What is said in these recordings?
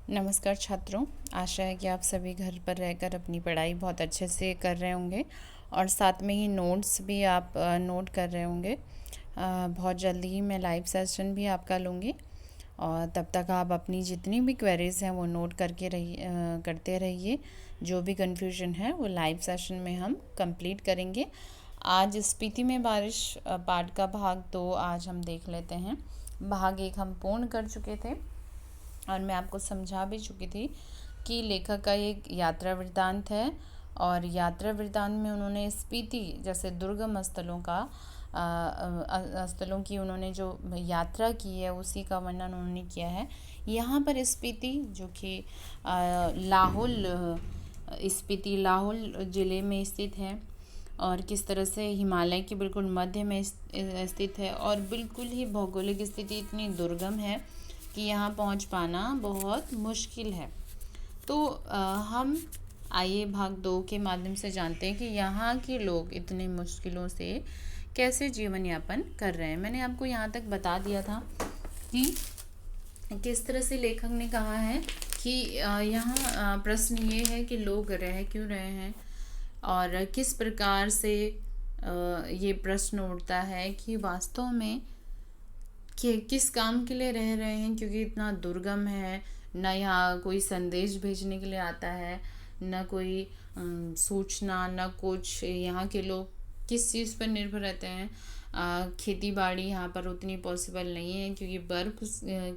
नमस्कार छात्रों। आशा है कि आप सभी घर पर रहकर अपनी पढ़ाई बहुत अच्छे से कर रहे होंगे और साथ में ही नोट्स भी आप नोट कर रहे होंगे। बहुत जल्दी ही मैं लाइव सेशन भी आपका लूँगी और तब तक आप अपनी जितनी भी क्वेरीज़ हैं वो नोट करते रहिए। जो भी कन्फ्यूजन है वो लाइव सेशन में हम कंप्लीट करेंगे। आज स्पीति में बारिश पाठ का भाग 2 आज हम देख लेते हैं। भाग 1 हम पूर्ण कर चुके थे और मैं आपको समझा भी चुकी थी कि लेखक का एक यात्रा वृत्तांत है और यात्रा वृत्तांत में उन्होंने स्पीति जैसे दुर्गम स्थलों की उन्होंने जो यात्रा की है उसी का वर्णन उन्होंने किया है। यहाँ पर स्पीति जो कि स्पीति लाहौल ज़िले में स्थित है और किस तरह से हिमालय के बिल्कुल मध्य में स्थित है और बिल्कुल ही भौगोलिक स्थिति इतनी दुर्गम है कि यहाँ पहुँच पाना बहुत मुश्किल है। तो हम आइए भाग 2 के माध्यम से जानते हैं कि यहाँ के लोग इतने मुश्किलों से कैसे जीवन यापन कर रहे हैं। मैंने आपको यहाँ तक बता दिया था कि किस तरह से लेखक ने कहा है कि यहाँ प्रश्न ये है कि लोग रह क्यों रहे हैं और किस प्रकार से ये प्रश्न उठता है कि वास्तव में कि किस काम के लिए रह रहे हैं, क्योंकि इतना दुर्गम है। न यहाँ कोई संदेश भेजने के लिए आता है, न कोई सूचना, न कुछ। यहाँ के लोग किस चीज़ पर निर्भर रहते हैं। खेती बाड़ी यहाँ पर उतनी पॉसिबल नहीं है क्योंकि बर्फ़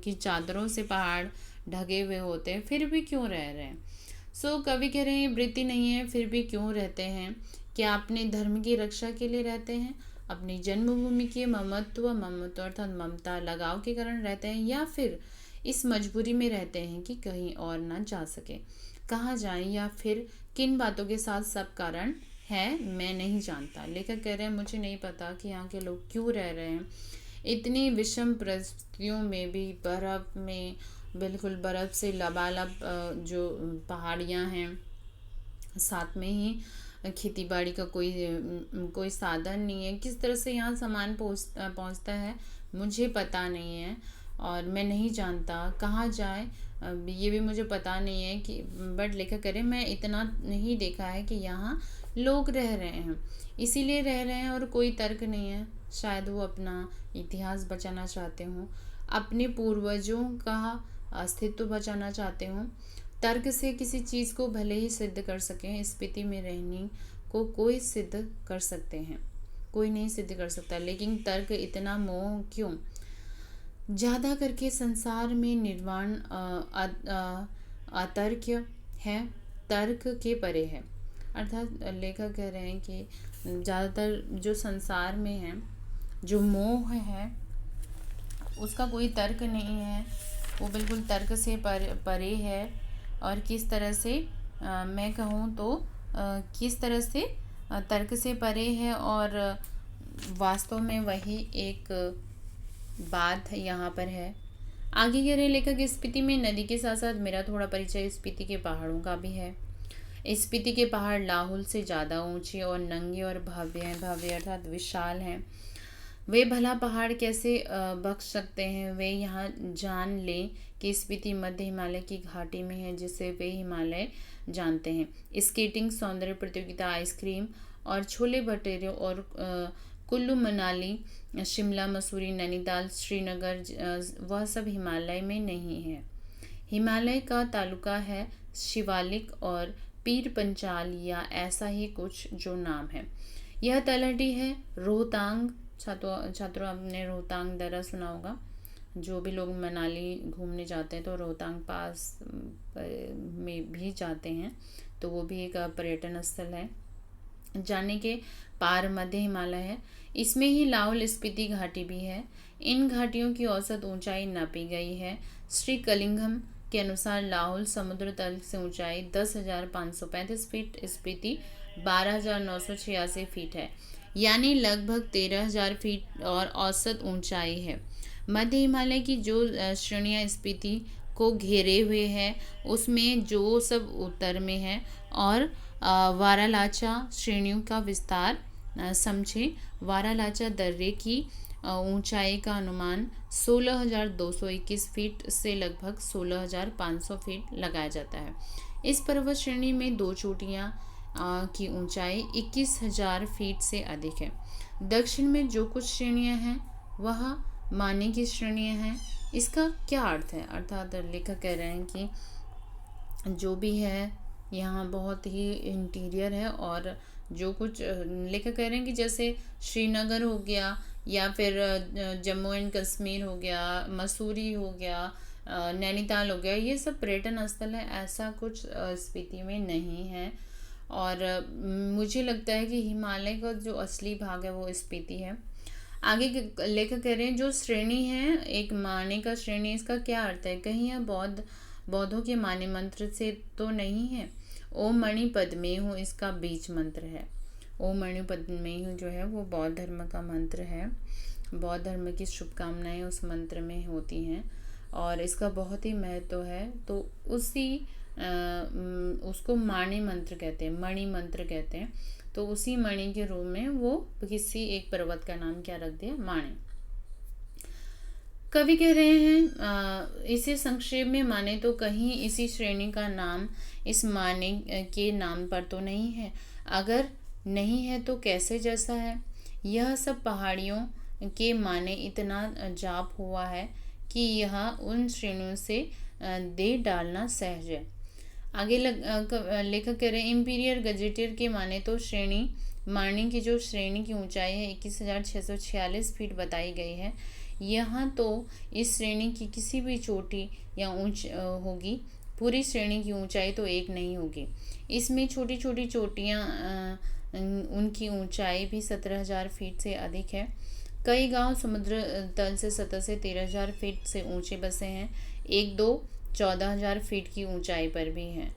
की चादरों से पहाड़ ढके हुए होते हैं, फिर भी क्यों रह रहे हैं। कवि कह रहे हैं वृत्ति नहीं है फिर भी क्यों रहते हैं। क्या अपने धर्म की रक्षा के लिए रहते हैं, अपनी जन्मभूमि के ममत्व अर्थात ममता लगाव के कारण रहते हैं, या फिर इस मजबूरी में रहते हैं कि कहीं और ना जा सके, कहाँ जाएं, या फिर किन बातों के साथ सब कारण है मैं नहीं जानता। लेखक कह रहे हैं मुझे नहीं पता कि यहाँ के लोग क्यों रह रहे हैं इतनी विषम परिस्थितियों में भी। बर्फ़ में बिल्कुल बर्फ़ से लबालब जो पहाड़ियाँ हैं, साथ में ही खेती बाड़ी का कोई साधन नहीं है। किस तरह से यहाँ सामान पहुँचता है मुझे पता नहीं है और मैं नहीं जानता कहाँ जाए, ये भी मुझे पता नहीं है कि बट लेखक करे मैं इतना नहीं देखा है कि यहाँ लोग रह रहे हैं, इसीलिए रह रहे हैं और कोई तर्क नहीं है। शायद वो अपना इतिहास बचाना चाहते हों, अपने पूर्वजों का अस्तित्व बचाना चाहते हों। तर्क से किसी चीज़ को भले ही सिद्ध कर सकें, स्थिति में रहने को कोई सिद्ध कर सकते हैं, कोई नहीं सिद्ध कर सकता, लेकिन तर्क इतना मोह क्यों। ज़्यादा करके संसार में निर्वाण अतर्क्य है, तर्क के परे है। अर्थात लेखक कह रहे हैं कि ज़्यादातर जो संसार में है, जो मोह है, उसका कोई तर्क नहीं है, वो बिल्कुल तर्क से परे है। और किस तरह से मैं कहूँ तो किस तरह से तर्क से परे है और वास्तव में वही एक बात यहाँ पर है। आगे कह रहे लेखक स्पीति में नदी के साथ साथ मेरा थोड़ा परिचय स्पीति के पहाड़ों का भी है। स्पीति के पहाड़ लाहौल से ज़्यादा ऊंचे और नंगे और भव्य हैं, भव्य अर्थात विशाल हैं। वे भला पहाड़ कैसे बख्श सकते हैं। वे यहाँ जान लें कि स्पीति मध्य हिमालय की घाटी में है, जिसे वे हिमालय जानते हैं। स्केटिंग, सौंदर्य प्रतियोगिता, आइसक्रीम और छोले भटूरे और कुल्लू मनाली, शिमला, मसूरी, नैनीताल, श्रीनगर, वह सब हिमालय में नहीं है। हिमालय का तालुका है शिवालिक और पीर पंचाल या ऐसा ही कुछ जो नाम है। यह तलहटी है रोहतांग। छात्रों आपने रोहतांग दर्रा सुना होगा। जो भी लोग मनाली घूमने जाते हैं तो रोहतांग पास में भी जाते हैं, तो वो भी एक पर्यटन स्थल है। जाने के पार मध्य हिमालय है, इसमें ही लाहौल स्पीति घाटी भी है। इन घाटियों की औसत ऊंचाई नापी गई है। श्री कलिंगम के अनुसार लाहौल समुद्र तल से ऊंचाई 10,535 फीट, स्पीति 12,986 फीट है, यानी लगभग 13,000 फीट और औसत ऊंचाई है। मध्य हिमालय की जो श्रेणियाँ स्पीति को घेरे हुए हैं उसमें जो सब उत्तर में है और वारालाचा श्रेणियों का विस्तार समझें। वारालाचा दर्रे की ऊंचाई का अनुमान 16,221 फीट से लगभग 16,500 फीट लगाया जाता है। इस पर्वत श्रेणी में दो चोटियां की ऊंचाई 21,000 फीट से अधिक है। दक्षिण में जो कुछ श्रेणियां हैं वह माने की श्रेणियां हैं। इसका क्या अर्थ है? अर्थात लेखक कह रहे हैं कि जो भी है यहाँ बहुत ही इंटीरियर है, और जो कुछ लेखक कह रहे हैं कि जैसे श्रीनगर हो गया या फिर जम्मू एंड कश्मीर हो गया, मसूरी हो गया, नैनीताल हो गया, ये सब पर्यटन स्थल है, ऐसा कुछ स्पीति में नहीं है। और मुझे लगता है कि हिमालय का जो असली भाग है वो स्पीति है। आगे लेखक कह रहे हैं जो श्रेणी है एक माने का श्रेणी, इसका क्या अर्थ है? कहीं यह बौद्धों के माने मंत्र से तो नहीं है। ओम मणि पद्मे हूँ इसका बीज मंत्र है। ओम मणि पद्मे हूँ जो है वो बौद्ध धर्म का मंत्र है। बौद्ध धर्म की शुभकामनाएं उस मंत्र में होती हैं और इसका बहुत ही महत्व है। तो उसको माणि मंत्र कहते हैं, मणि मंत्र कहते हैं। तो उसी मणि के रूप में वो किसी एक पर्वत का नाम क्या रख दिया? माणे। कवि कह रहे हैं इसे संक्षेप में माने तो कहीं इसी श्रेणी का नाम इस माने के नाम पर तो नहीं है। अगर नहीं है तो कैसे जैसा है? यह सब पहाड़ियों के माने इतना जाप हुआ है कि यह उन श्रेणियों से दे डालना सहज है। आगे लेखक कह रहे हैं इंपीरियर गजेटियर के माने तो श्रेणी माने की जो श्रेणी की ऊंचाई है 21,646 फीट बताई गई है। यहाँ तो इस श्रेणी की किसी भी चोटी या ऊंच होगी, पूरी श्रेणी की ऊंचाई तो एक नहीं होगी। इसमें छोटी छोटी चोटियाँ उनकी ऊंचाई भी 17,000 फीट से अधिक है। कई गांव समुद्र तल से सतह से 13,000 फीट से ऊंचे बसे हैं। एक दो 14,000 फीट की ऊंचाई पर भी हैं।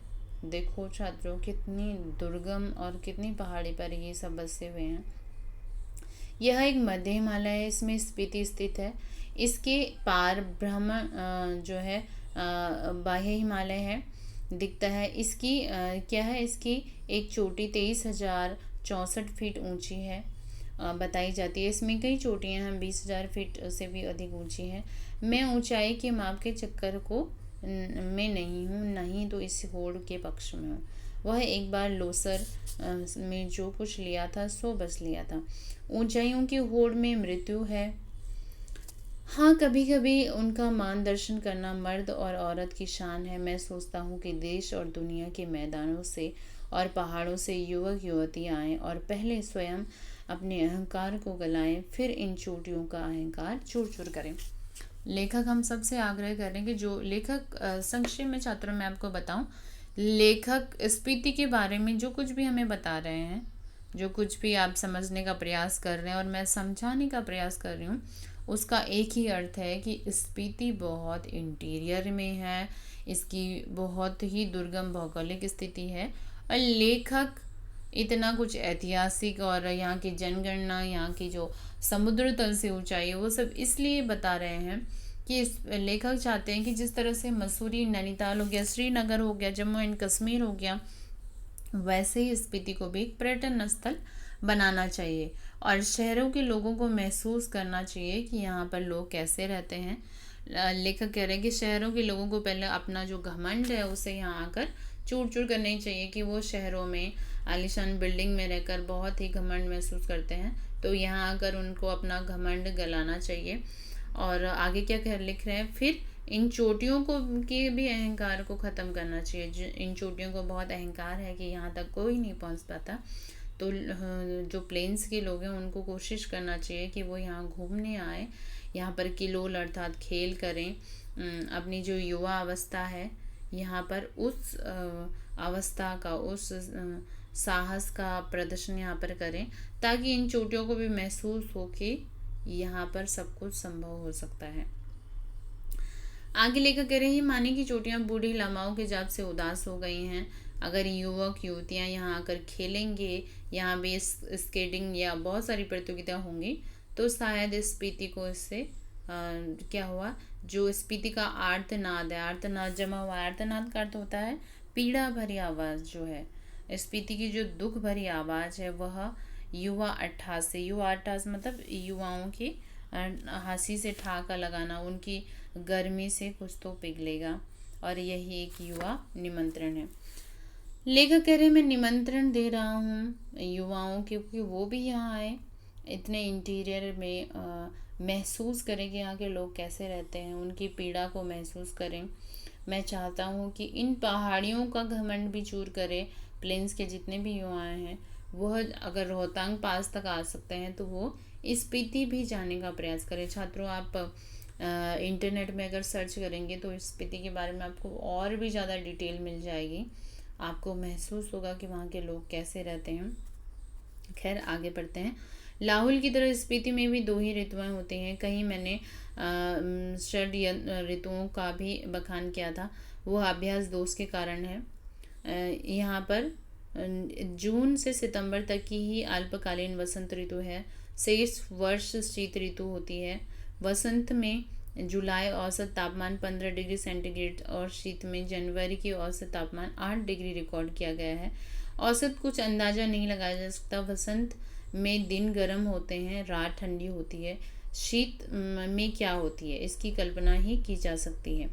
देखो छात्रों कितनी दुर्गम और कितनी पहाड़ी पर ये सब बसे हुए हैं। यह एक मध्य हिमालय है, इसमें स्पीति स्थित है। इसके पार ब्रह्म जो है बाह्य हिमालय है दिखता है। इसकी क्या है? इसकी एक चोटी 23,064 फीट ऊंची है बताई जाती है। इसमें कई चोटियां हैं 20,000 फीट से भी अधिक ऊंची हैं। मैं ऊंचाई के माप के चक्कर को में नहीं हूँ, नहीं तो इस होड़ के पक्ष में हूँ। वह एक बार लोसर में जो कुछ लिया था सो बस लिया था। ऊंचाइयों की होड़ में मृत्यु है। हाँ, कभी कभी उनका मार्गदर्शन करना मर्द और औरत की शान है। मैं सोचता हूँ कि देश और दुनिया के मैदानों से और पहाड़ों से युवक युवतियाँ आएँ और पहले स्वयं अपने अहंकार को गलाएं, फिर इन चोटियों का अहंकार चूर चूर करें। लेखक हम सबसे आग्रह करें कि जो लेखक संक्षेप में छात्रों में आपको बताऊं, लेखक स्पीति के बारे में जो कुछ भी हमें बता रहे हैं, जो कुछ भी आप समझने का प्रयास कर रहे हैं और मैं समझाने का प्रयास कर रही हूँ, उसका एक ही अर्थ है कि स्पीति बहुत इंटीरियर में है, इसकी बहुत ही दुर्गम भौगोलिक स्थिति है और लेखक इतना कुछ ऐतिहासिक और यहाँ की जनगणना, यहाँ की जो समुद्र तल से ऊंचाई है वो सब इसलिए बता रहे हैं कि लेखक चाहते हैं कि जिस तरह से मसूरी, नैनीताल हो गया, श्रीनगर हो गया, जम्मू एंड कश्मीर हो गया, वैसे ही स्पीति को भी एक पर्यटन स्थल बनाना चाहिए और शहरों के लोगों को महसूस करना चाहिए कि यहाँ पर लोग कैसे रहते हैं। लेखक कह रहे हैं कि शहरों के लोगों को पहले अपना जो घमंड है उसे यहाँ आकर चूर चूर करनी चाहिए कि वो शहरों में आलीशान बिल्डिंग में रहकर बहुत ही घमंड महसूस करते हैं, तो यहाँ आकर उनको अपना घमंड गलाना चाहिए। और आगे क्या लिख रहे हैं, फिर इन चोटियों को के भी अहंकार को ख़त्म करना चाहिए। इन चोटियों को बहुत अहंकार है कि यहाँ तक कोई नहीं पहुँच पाता, तो जो प्लेन्स के लोग हैं उनको कोशिश करना चाहिए कि वो यहाँ घूमने आए, यहाँ पर किलोल अर्थात खेल करें, अपनी जो युवा अवस्था है यहाँ पर उस अवस्था का, उस साहस का प्रदर्शन यहाँ पर करें ताकि इन चोटियों को भी महसूस हो कि यहाँ पर सब कुछ संभव हो सकता है। आगे लेकर कह रहे हैं माने की चोटियाँ बूढ़ी लामाओं के जाप से उदास हो गई हैं। अगर युवक युवतियाँ यहाँ आकर खेलेंगे, यहाँ भी स्केटिंग या बहुत सारी प्रतियोगिताएं होंगी तो शायद स्पीति को इससे क्या हुआ, जो स्पीति का आर्तनाद है, आर्तनाद जमा हुआ, आर्तनाद का अर्थ होता है पीड़ा भरी आवाज़ जो है, स्पीति की जो दुख भरी आवाज़ है वह युवा अट्ठास से, युवा अट्ठास मतलब युवाओं की हंसी से ठहाका लगाना, उनकी गर्मी से कुछ तो पिघलेगा। और यही एक युवा निमंत्रण है। लेखक कह रहे मैं निमंत्रण दे रहा हूँ युवाओं क्योंकि वो भी यहाँ आए, इतने इंटीरियर में महसूस करें कि यहाँ के लोग कैसे रहते हैं, उनकी पीड़ा को महसूस करें। मैं चाहता हूँ कि इन पहाड़ियों का घमंड भी चूर करें। प्लेन्स के जितने भी युवाएं हैं वह अगर रोहतांग पास तक आ सकते हैं तो वो स्पीति भी जाने का प्रयास करें। छात्रों, आप इंटरनेट में अगर सर्च करेंगे तो स्पीति के बारे में आपको और भी ज़्यादा डिटेल मिल जाएगी। आपको महसूस होगा कि वहाँ के लोग कैसे रहते हैं। खैर, आगे बढ़ते हैं। लाहुल की तरह स्पीति में भी 2 ही ऋतुएं होती हैं। कहीं मैंने षड ऋतुओं का भी बखान किया था, वो अभ्यास दोष के कारण है। यहाँ पर जून से सितंबर तक की ही अल्पकालीन वसंत ऋतु है। शेष वर्ष शीत ऋतु होती है। वसंत में जुलाई औसत तापमान 15 डिग्री सेंटीग्रेड और शीत में जनवरी की औसत तापमान 8 डिग्री रिकॉर्ड किया गया है। औसत कुछ अंदाज़ा नहीं लगाया जा सकता। वसंत में दिन गर्म होते हैं, रात ठंडी होती है। शीत में क्या होती है इसकी कल्पना ही की जा सकती है।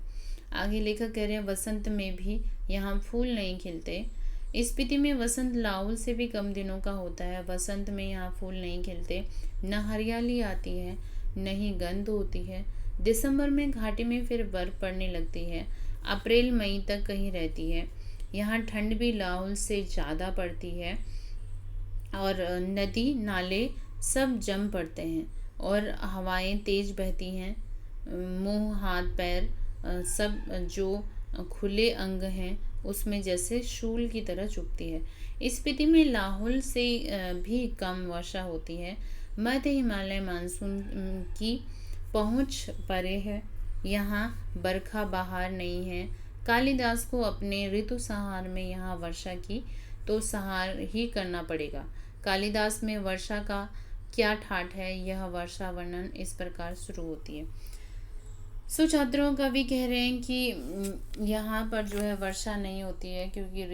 आगे लेखक कह रहे हैं वसंत में भी यहाँ फूल नहीं खिलते। स्पीति में वसंत लाहुल से भी कम दिनों का होता है। वसंत में यहाँ फूल नहीं खिलते, न हरियाली आती है, न ही गंध होती है। दिसंबर में घाटी में फिर बर्फ पड़ने लगती है। अप्रैल मई तक कहीं रहती है। यहाँ ठंड भी लाहुल से ज़्यादा पड़ती है और नदी नाले सब जम पड़ते हैं और हवाएं तेज बहती हैं। मुंह हाथ पैर सब जो खुले अंग हैं उसमें जैसे शूल की तरह चुभती है। स्पीति में लाहुल से भी कम वर्षा होती है। मध्य हिमालय मानसून की पहुंच परे है। यहाँ बरखा बहार नहीं है। कालिदास को अपने ऋतु संहार में यहाँ वर्षा की तो संहार ही करना पड़ेगा। कालिदास में वर्षा का क्या ठाठ है, यह वर्षा वर्णन इस प्रकार शुरू होती है। छात्रों, कवि कह रहे हैं कि यहाँ पर जो है वर्षा नहीं होती है क्योंकि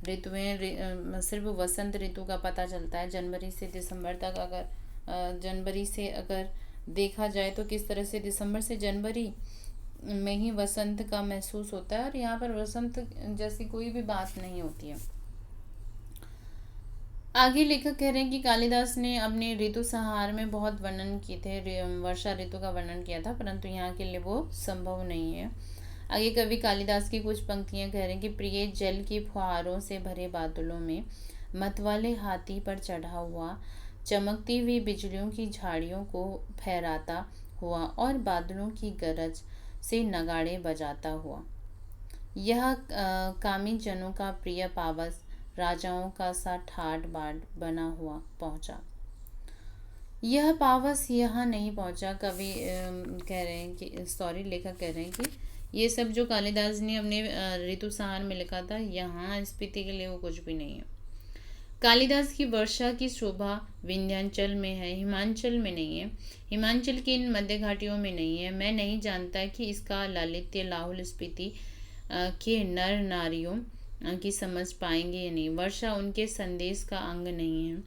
ऋतुएं सिर्फ वसंत ऋतु का पता चलता है जनवरी से दिसंबर तक। अगर जनवरी से अगर देखा जाए तो किस तरह से दिसंबर से जनवरी में ही वसंत का महसूस होता है और यहाँ पर वसंत जैसी कोई भी बात नहीं होती है। आगे लेखक कह रहे हैं कि कालिदास ने अपने ऋतु संहार में बहुत वर्णन किए थे, वर्षा ऋतु का वर्णन किया था, परंतु यहाँ के लिए वो संभव नहीं है। आगे कवि कालिदास की कुछ पंक्तियाँ कह रहे हैं कि प्रिय जल की फुहारों से भरे बादलों में मतवाले हाथी पर चढ़ा हुआ, चमकती हुई बिजलियों की झाड़ियों को फहराता हुआ और बादलों की गरज से नगाड़े बजाता हुआ, यह कामी जनों का प्रिय पावस राजाओं का सा ठाट बाट बना हुआ पहुंचा। यह पावस यहाँ नहीं पहुंचा। कवि कह रहे हैं कि लेखक कह रहे हैं कि ये सब जो कालिदास ने अपने ऋतु संहार में लिखा था यहाँ स्पीति के लिए वो कुछ भी नहीं है। कालिदास की वर्षा की शोभा विंध्याचल में है, हिमाचल में नहीं है। हिमाचल की इन मध्य घाटियों में नहीं है। मैं नहीं जानता कि इसका लालित्य लाहुल स्पीति के नर नारियों की समझ पाएंगे या नहीं। वर्षा उनके संदेश का अंग नहीं है।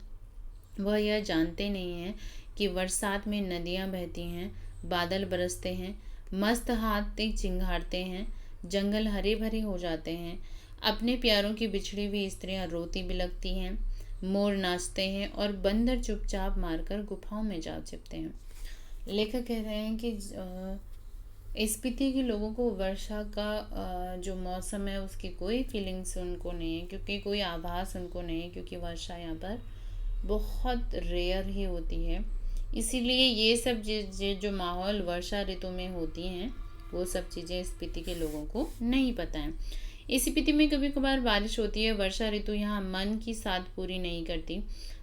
वह यह जानते नहीं हैं कि बरसात में नदियाँ बहती हैं, बादल बरसते हैं, मस्त हाथ चिंगारते हैं, जंगल हरे भरे हो जाते हैं, अपने प्यारों की बिछड़ी हुई स्त्रियाँ रोती बिलखती हैं, मोर नाचते हैं और बंदर चुपचाप मारकर गुफाओं में जा छिपते हैं। लेखक कह रहे हैं कि स्पीति के लोगों को वर्षा का जो मौसम है उसकी कोई फीलिंग्स उनको नहीं है, क्योंकि कोई आभास उनको नहीं है, क्योंकि वर्षा यहाँ पर बहुत रेयर ही होती है। इसीलिए ये सब जो माहौल वर्षा ऋतु में होती हैं वो सब चीज़ें स्पीति के लोगों को नहीं पता है। स्पीति में कभी कभार बारिश होती है। वर्षा ऋतु यहाँ मन की साध पूरी नहीं करती।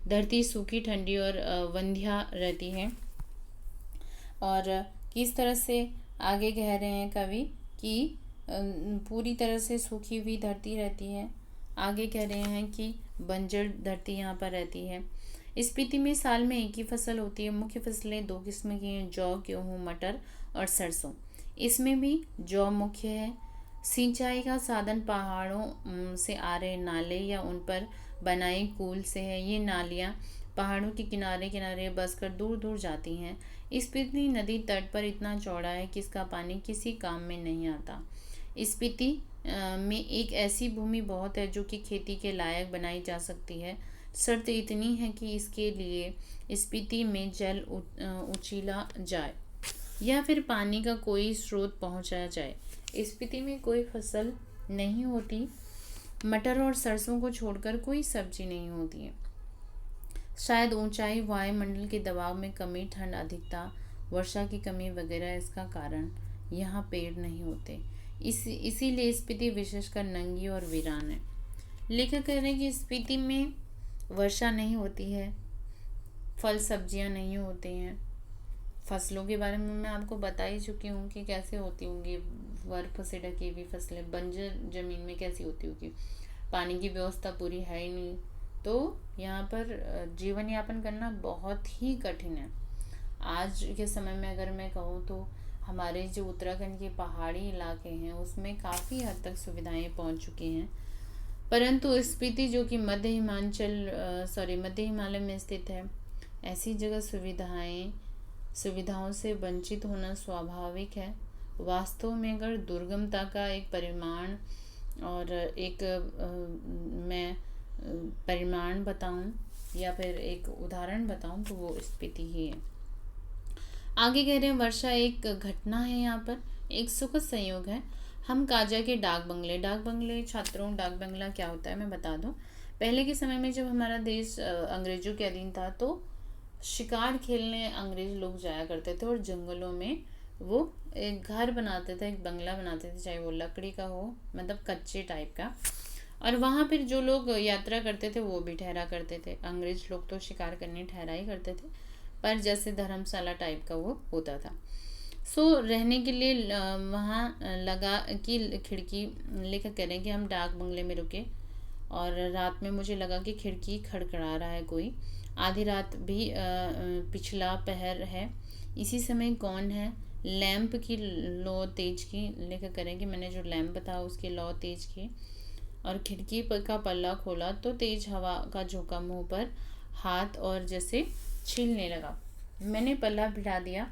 धरती सूखी ठंडी और वंध्या रहती है। और किस तरह से आगे कह रहे हैं कवि कि पूरी तरह से सूखी हुई धरती रहती है। आगे कह रहे हैं कि बंजर धरती यहाँ पर रहती है। स्पीति में साल में एक ही फसल होती है। मुख्य फसलें 2 किस्म की हैं, जौ, गेहूँ, मटर और सरसों। इसमें भी जौ मुख्य है। सिंचाई का साधन पहाड़ों से आ रहे नाले या उन पर बनाई कूल से है। ये नालियाँ पहाड़ों के किनारे किनारे बसकर दूर दूर जाती हैं। स्पीति नदी तट पर इतना चौड़ा है कि इसका पानी किसी काम में नहीं आता। स्पीति में एक ऐसी भूमि बहुत है जो कि खेती के लायक बनाई जा सकती है। शर्त इतनी है कि इसके लिए स्पीति में जल उछीला जाए या फिर पानी का कोई स्रोत पहुंचाया जाए। स्पीति में कोई फसल नहीं होती। मटर और सरसों को छोड़कर कोई सब्जी नहीं होती है। शायद ऊंचाई, वायुमंडल के दबाव में कमी, ठंड अधिकता, वर्षा की कमी वगैरह इसका कारण। यहाँ पेड़ नहीं होते, इसीलिए स्पीति विशेषकर नंगी और वीरान है। लेखक कह रहे हैं कि स्पीति में वर्षा नहीं होती है, फल सब्जियाँ नहीं होती हैं। फसलों के बारे में मैं आपको बता ही चुकी हूँ कि कैसे होती होंगी बर्फ से ढकी हुई फसलें, बंजर जमीन में कैसी होती होगी। पानी की व्यवस्था पूरी है ही नहीं, तो यहाँ पर जीवन यापन करना बहुत ही कठिन है। आज के समय में अगर मैं कहूँ तो हमारे जो उत्तराखंड के पहाड़ी इलाके हैं उसमें काफ़ी हद तक सुविधाएं पहुँच चुकी हैं, परंतु स्पीति जो कि मध्य हिमालय में स्थित है, ऐसी जगह सुविधाओं से वंचित होना स्वाभाविक है। वास्तव में अगर दुर्गमता का एक परिमाण और एक मैं परिमाण बताऊं या फिर एक उदाहरण बताऊं तो वो स्पीति ही है। आगे कह रहे हैं वर्षा एक घटना है, यहाँ पर एक सुखद संयोग है। हम काजा के डाक बंगले छात्रों, डाक बंगला क्या होता है मैं बता दूं। पहले के समय में जब हमारा देश अंग्रेजों के अधीन था तो शिकार खेलने अंग्रेज लोग जाया करते थे और जंगलों में वो एक घर बनाते थे, एक बंगला बनाते थे, चाहे वो लकड़ी का हो, मतलब कच्चे टाइप का, और वहाँ फिर जो लोग यात्रा करते थे वो भी ठहरा करते थे। अंग्रेज लोग तो शिकार करने ठहरा ही करते थे, पर जैसे धर्मशाला टाइप का वो होता था। सो रहने के लिए वहाँ लगा कि खिड़की, लेकर कह रहे हैं कि हम डाक बंगले में रुके और रात में मुझे लगा कि खिड़की खड़खड़ा रहा है कोई। आधी रात भी पिछला पहर है। इसी समय कौन है? लैंप की लौ तेज की, लेकर करें कि मैंने जो लैंप था उसकी लौ तेज की और खिड़की का पल्ला खोला तो तेज हवा का झोंका मुंह पर हाथ और जैसे छीलने लगा। मैंने पल्ला भिड़ा दिया।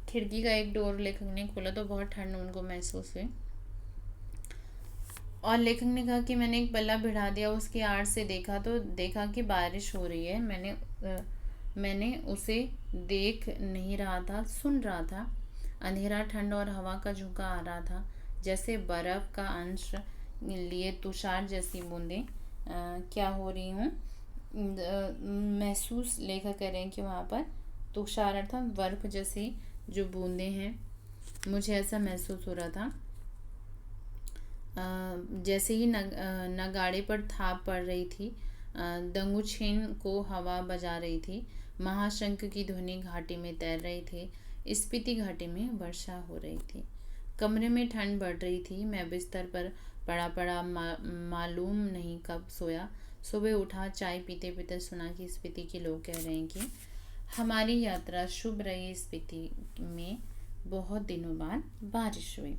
खिड़की का एक डोर लेखक ने खोला तो बहुत ठंड उनको महसूस हुई और लेखक ने कहा कि मैंने एक पल्ला भिड़ा दिया। उसकी आड़ से देखा कि बारिश हो रही है। मैंने उसे देख नहीं रहा था, सुन रहा था। अंधेरा, ठंड और हवा का झोंका आ रहा था, जैसे बर्फ का अंश लिए तुषार जैसी बूंदें क्या हो रही हूँ महसूस। लेखक कह रहे हैं कि वहाँ पर तुषार अर्थात बर्फ जैसी जो बूंदें हैं, मुझे ऐसा महसूस हो रहा था जैसे ही नगाड़े पर थाप पड़ रही थी, दंगुछेन को हवा बजा रही थी, महाशंख की ध्वनि घाटी में तैर रही थी। स्पीति घाटी में वर्षा हो रही थी। कमरे में ठंड बढ़ रही थी। मैं बिस्तर पर पड़ा मालूम नहीं कब सोया। सुबह उठा, चाय पीते पीते सुना कि स्पीति के लोग कह रहे हैं कि हमारी यात्रा शुभ रही। स्पीति में बहुत दिनों बाद बारिश हुई।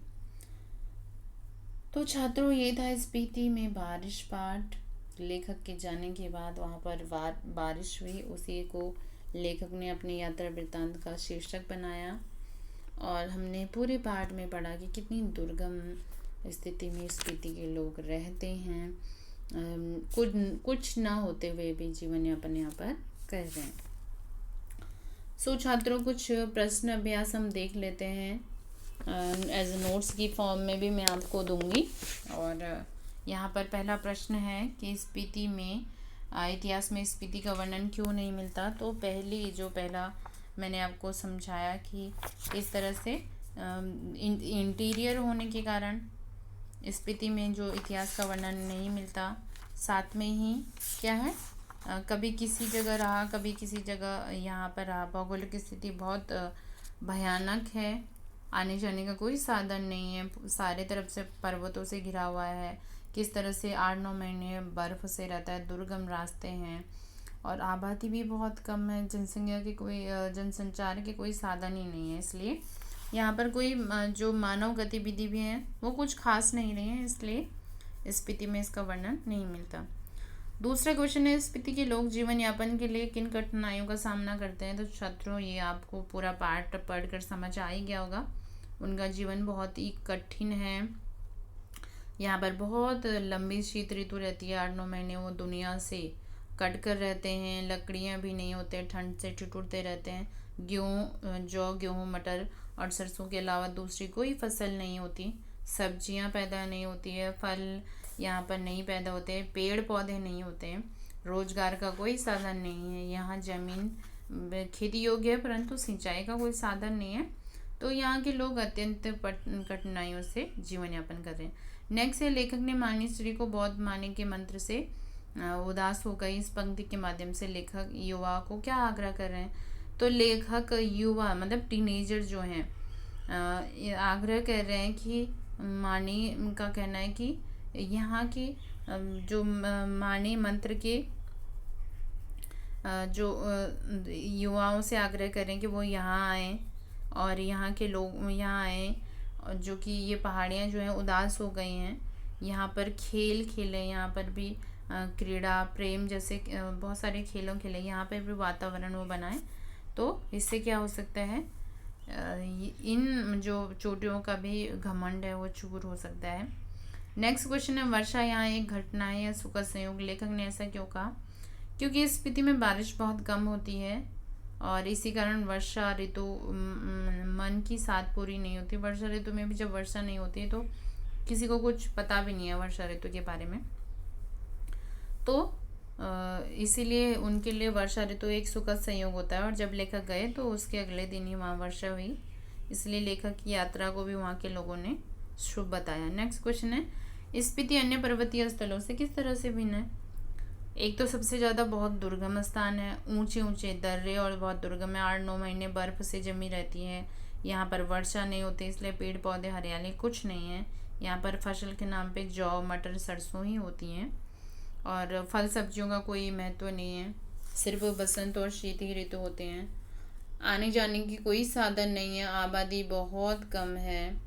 तो छात्रों, ये था स्पीति में बारिश पाठ। लेखक के जाने के बाद वहाँ पर बारिश हुई, उसी को लेखक ने अपनी यात्रा वृत्तांत का शीर्षक बनाया और हमने पूरे पाठ में पढ़ा कि कितनी दुर्गम स्थिति में स्पीति के लोग रहते हैं, कुछ ना होते हुए भी जीवन यापन यहाँ पर कर रहे हैं। सो छात्रों, कुछ प्रश्न अभ्यास हम देख लेते हैं। एज नोट्स की फॉर्म में भी मैं आपको दूंगी। और यहाँ पर पहला प्रश्न है कि स्पीति में इतिहास में स्पीति का वर्णन क्यों नहीं मिलता। तो पहला मैंने आपको समझाया कि इस तरह से इंटीरियर होने के कारण स्पीति में जो इतिहास का वर्णन नहीं मिलता। साथ में ही क्या है, कभी किसी जगह रहा, कभी किसी जगह यहाँ पर रहा। भौगोलिक स्थिति बहुत भयानक है। आने जाने का कोई साधन नहीं है, सारे तरफ से पर्वतों से घिरा हुआ है। किस तरह से 8-9 महीने बर्फ़ से रहता है, दुर्गम रास्ते हैं और आबादी भी बहुत कम है। जनसंचार के कोई साधन ही नहीं है, इसलिए यहाँ पर कोई जो मानव गतिविधि भी है वो कुछ खास नहीं रही है, इसलिए स्पीति में इसका वर्णन नहीं मिलता। दूसरा क्वेश्चन है, स्पीति के लोग जीवन यापन के लिए किन कठिनाइयों का सामना करते हैं। तो छात्रों, ये आपको पूरा पाठ पढ़कर समझ आ ही गया होगा। उनका जीवन बहुत ही कठिन है। यहाँ पर बहुत लंबी शीत ऋतु रहती है, 8-9 महीने वो दुनिया से कट कर रहते हैं। लकड़ियाँ भी नहीं होते, ठंड से ठिठुरते रहते हैं। गेहूँ, मटर और सरसों के अलावा दूसरी कोई फसल नहीं होती। सब्जियाँ पैदा नहीं होती है, फल यहाँ पर नहीं पैदा होते हैं, पेड़ पौधे नहीं होते हैं। रोजगार का कोई साधन नहीं है। यहाँ जमीन खेती योग्य है, परंतु सिंचाई का कोई साधन नहीं है। तो यहाँ के लोग अत्यंत कठिनाइयों से जीवन यापन कर रहे हैं। नेक्स्ट है, लेखक ने मानी स्त्री को बौद्ध माने के मंत्र से उदास हो गई। इस पंक्ति के माध्यम से लेखक युवा को क्या आग्रह कर रहे हैं। तो लेखक युवा मतलब टीनेजर जो हैं आग्रह कर रहे हैं कि मानी का कहना है कि यहाँ की जो मानी मंत्र के जो युवाओं से आग्रह करें कि वो यहाँ आएँ और यहाँ के लोग यहाँ आएँ, जो कि ये पहाड़ियाँ जो हैं उदास हो गई हैं, यहाँ पर खेल खेलें, यहाँ पर भी क्रीड़ा प्रेम जैसे बहुत सारे खेलों खेलें, यहाँ पर भी वातावरण वो बनाएं। तो इससे क्या हो सकता है, इन जो चोटियों का भी घमंड है वो चूर हो सकता है। नेक्स्ट क्वेश्चन है, वर्षा यहाँ एक घटना है या सुखद संयोग। लेखक ने ऐसा क्यों कहा। क्योंकि इस स्थिति में बारिश बहुत कम होती है और इसी कारण वर्षा ऋतु मन की साथ पूरी नहीं होती। वर्षा ऋतु में भी जब वर्षा नहीं होती है तो किसी को कुछ पता भी नहीं है वर्षा ऋतु के बारे में। तो इसीलिए उनके लिए वर्षा ऋतु एक सुखद संयोग होता है। और जब लेखक गए तो उसके अगले दिन ही वहाँ वर्षा हुई, इसलिए लेखक की यात्रा को भी वहाँ के लोगों ने शुभ बताया। नेक्स्ट क्वेश्चन है, स्पीति अन्य पर्वतीय स्थलों से किस तरह से भिन्न है। एक तो सबसे ज़्यादा बहुत दुर्गम स्थान है, ऊंचे ऊंचे दर्रे और बहुत दुर्गम है। 8-9 महीने बर्फ़ से जमी रहती है। यहाँ पर वर्षा नहीं होती, इसलिए पेड़ पौधे हरियाली कुछ नहीं है। यहाँ पर फसल के नाम पे जौ मटर सरसों ही होती हैं और फल सब्जियों का कोई महत्व नहीं है। सिर्फ बसंत और शीत ही ऋतु होते हैं। आने जाने की कोई साधन नहीं है, आबादी बहुत कम है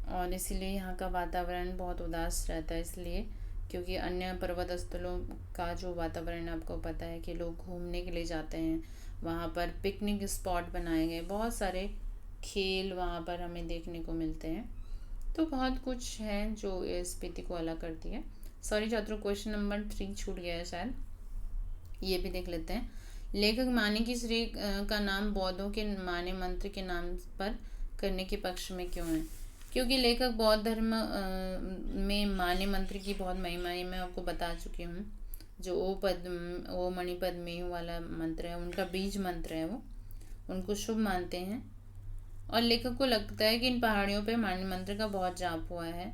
और इसीलिए यहाँ का वातावरण बहुत उदास रहता है। इसलिए क्योंकि अन्य पर्वत स्थलों का जो वातावरण आपको पता है कि लोग घूमने के लिए जाते हैं, वहाँ पर पिकनिक स्पॉट बनाए गए, बहुत सारे खेल वहाँ पर हमें देखने को मिलते हैं। तो बहुत कुछ है जो स्पीति को अलग करती है। सॉरी छात्रों, क्वेश्चन नंबर 3 छूट गया है शायद, ये भी देख लेते हैं। लेखक माने की श्री का नाम बौद्धों के माने मंत्र के नाम पर करने के पक्ष में क्यों है। क्योंकि लेखक बौद्ध धर्म में माने मंत्र की बहुत महिमा है, मैं आपको बता चुकी हूँ। जो ओ मणि पद्मे वाला मंत्र है, उनका बीज मंत्र है, वो उनको शुभ मानते हैं। और लेखक को लगता है कि इन पहाड़ियों पे माने मंत्र का बहुत जाप हुआ है,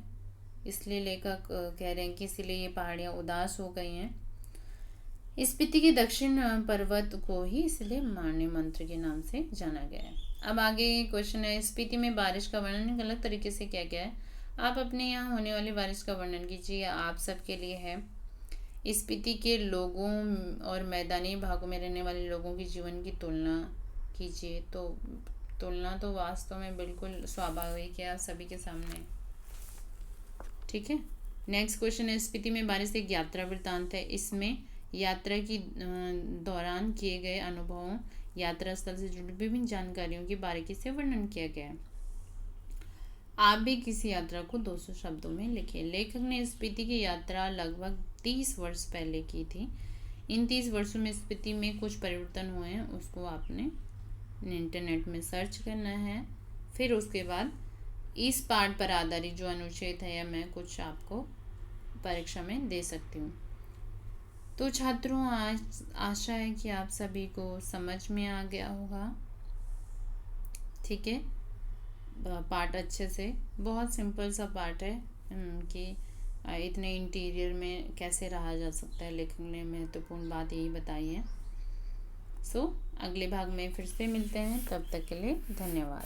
इसलिए लेखक कह रहे हैं कि इसीलिए ये पहाड़ियाँ उदास हो गई हैं। स्पीति के दक्षिण पर्वत को ही इसलिए माने मंत्र के नाम से जाना गया है। अब आगे क्वेश्चन है, स्पीति में बारिश का वर्णन गलत तरीके से किया गया है। आप अपने यहाँ होने वाली बारिश का वर्णन कीजिए, आप सबके लिए है। स्पीति के लोगों और मैदानी भागों में रहने वाले लोगों की जीवन की तुलना कीजिए। तो तुलना तो वास्तव में बिल्कुल स्वाभाविक है आप सभी के सामने, ठीक है। नेक्स्ट क्वेश्चन है, स्पीति में बारिश एक यात्रा वृत्तांत है। इसमें यात्रा की दौरान किए गए अनुभवों, यात्रा स्थल से जुड़ी विभिन्न जानकारियों की बारीकी से वर्णन किया गया है। आप भी किसी यात्रा को 200 शब्दों में लिखिए। लेखक ने स्पीति की यात्रा लगभग 30 वर्ष पहले की थी। इन 30 वर्षों में स्पीति में कुछ परिवर्तन हुए हैं, उसको आपने इंटरनेट में सर्च करना है। फिर उसके बाद इस पाठ पर आधारित जो अनुच्छेद है या मैं कुछ आपको परीक्षा में दे सकती हूँ। तो छात्रों, आज आशा है कि आप सभी को समझ में आ गया होगा, ठीक है। पाठ अच्छे से, बहुत सिंपल सा पाठ है कि इतने इंटीरियर में कैसे रहा जा सकता है। लेखक ने महत्वपूर्ण बात यही बताई है। सो अगले भाग में फिर से मिलते हैं, तब तक के लिए धन्यवाद।